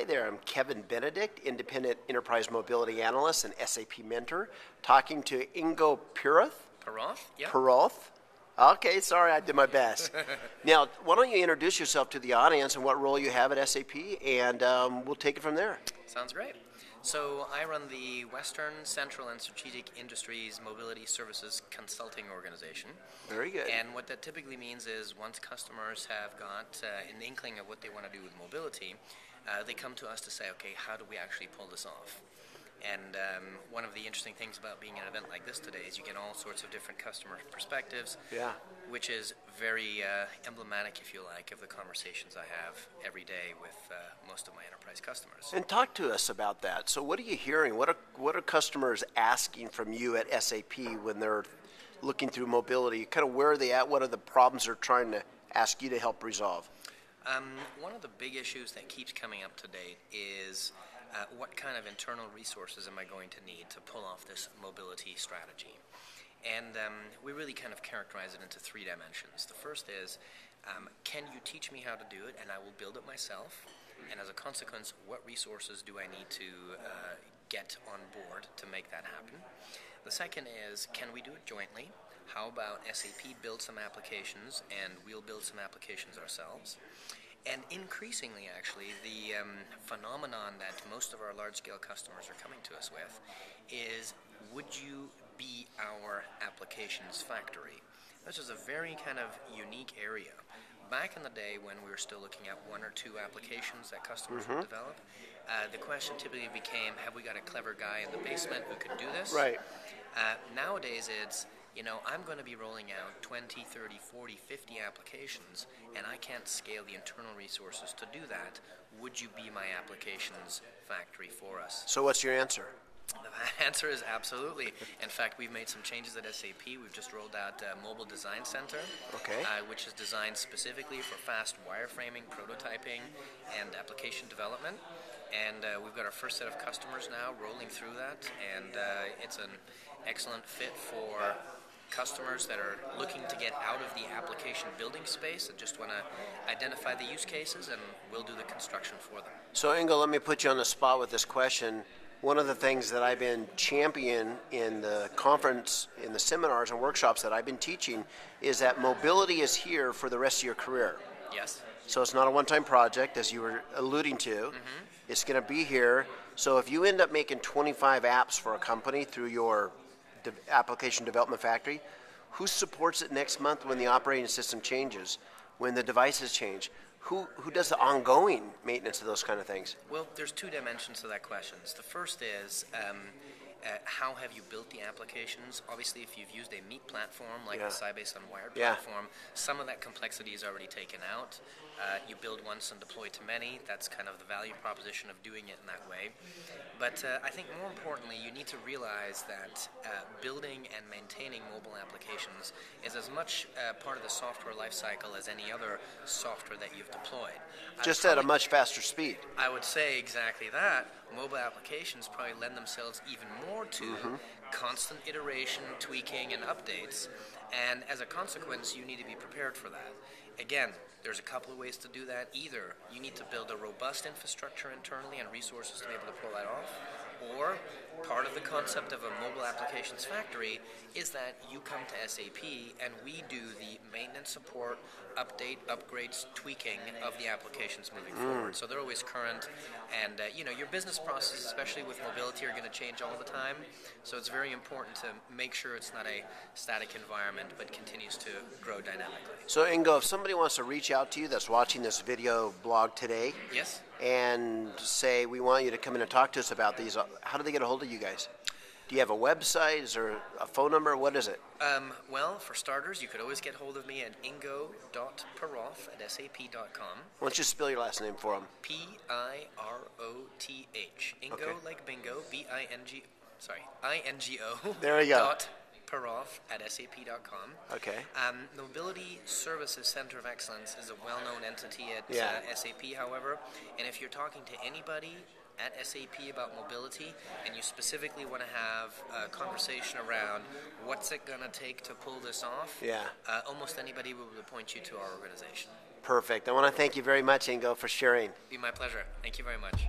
Hi there, I'm Kevin Benedict, Independent Enterprise Mobility Analyst and SAP Mentor, talking to Ingo Piroth. Piroth? Yeah. Piroth. Okay, sorry, I did my best. Now, why don't you introduce yourself to the audience and what role you have at SAP, and we'll take it from there. Sounds great. So I run the Western, Central, and Strategic Industries Mobility Services Consulting Organization. Very good. And what that typically means is once customers have got an inkling of what they want to do with mobility, they come to us to say, okay, how do we actually pull this off? And one of the interesting things about being at an event like this today is you get all sorts of different customer perspectives, which is very emblematic, if you like, of the conversations I have every day with most of my enterprise customers. And talk to us about that. So what are you hearing? What are customers asking from you at SAP when they're looking through mobility? Kind of where are they at? What are the problems they're trying to ask you to help resolve? One of the big issues that keeps coming up to date is what kind of internal resources am I going to need to pull off this mobility strategy? And we really kind of characterize it into three dimensions. The first is, can you teach me how to do it, and I will build it myself? And as a consequence, what resources do I need to get on board to make that happen? The second is, can we do it jointly? How about SAP build some applications, and we'll build some applications ourselves? And increasingly, actually, the phenomenon that most of our large-scale customers are coming to us with is, would you be our applications factory? This is a very kind of unique area. Back in the day when we were still looking at one or two applications that customers would develop, the question typically became, have we got a clever guy in the basement who can do this? Right. Nowadays it's, I'm going to be rolling out 20, 30, 40, 50 applications, and I can't scale the internal resources to do that. Would you be my applications factory for us? So what's your answer? The answer is absolutely. In fact, we've made some changes at SAP. We've just rolled out Mobile Design Center, which is designed specifically for fast wireframing, prototyping, and application development. And we've got our first set of customers now rolling through that, and it's an excellent fit for customers that are looking to get out of the application building space and just want to identify the use cases, and we'll do the construction for them. So Ingo, let me put you on the spot with this question. One of the things that I've been championing in the conference, in the seminars and workshops that I've been teaching, is that mobility is here for the rest of your career. Yes. So it's not a one-time project, as you were alluding to. It's going to be here. So if you end up making 25 apps for a company through your application development factory, who supports it next month when the operating system changes, when the devices change? Who does the ongoing maintenance of those kind of things? Well, there's two dimensions to that question. The first is how have you built the applications? Obviously, if you've used a meat platform like the Sybase Unwired platform, some of that complexity is already taken out. You build once and deploy to many. That's kind of the value proposition of doing it in that way. But I think more importantly, you need to realize that building and maintaining mobile applications is as much part of the software lifecycle as any other software that you've deployed. Just at a much faster speed. I would say exactly that. Mobile applications probably lend themselves even more to constant iteration, tweaking, and updates. And as a consequence, you need to be prepared for that. Again, there's a couple of ways to do that. Either you need to build a robust infrastructure internally and resources to be able to pull that off, or part of the concept of a mobile applications factory is that you come to SAP and we do the maintenance support, update, upgrades, tweaking of the applications moving forward. So they're always current, and your business processes, especially with mobility, are going to change all the time. So it's very important to make sure it's not a static environment but continues to grow dynamically. So Ingo, if somebody wants to reach out to you that's watching this video blog today, yes, and say, we want you to come in and talk to us about these, how do they get a hold of you guys? Do you have a website? Is there a phone number? What is it? Well, for starters, you could always get hold of me at ingo.piroth@sap.com. Why don't you spell your last name for them? Piroth. Ingo like bingo, I-N-G-O. There you go. Piroth@sap.com. Okay. The Mobility Services Center of Excellence is a well-known entity at SAP, however, and if you're talking to anybody at SAP about mobility, and you specifically want to have a conversation around what's it going to take to pull this off, almost anybody will point you to our organization. Perfect. I want to thank you very much, Ingo, for sharing. It'd be my pleasure. Thank you very much.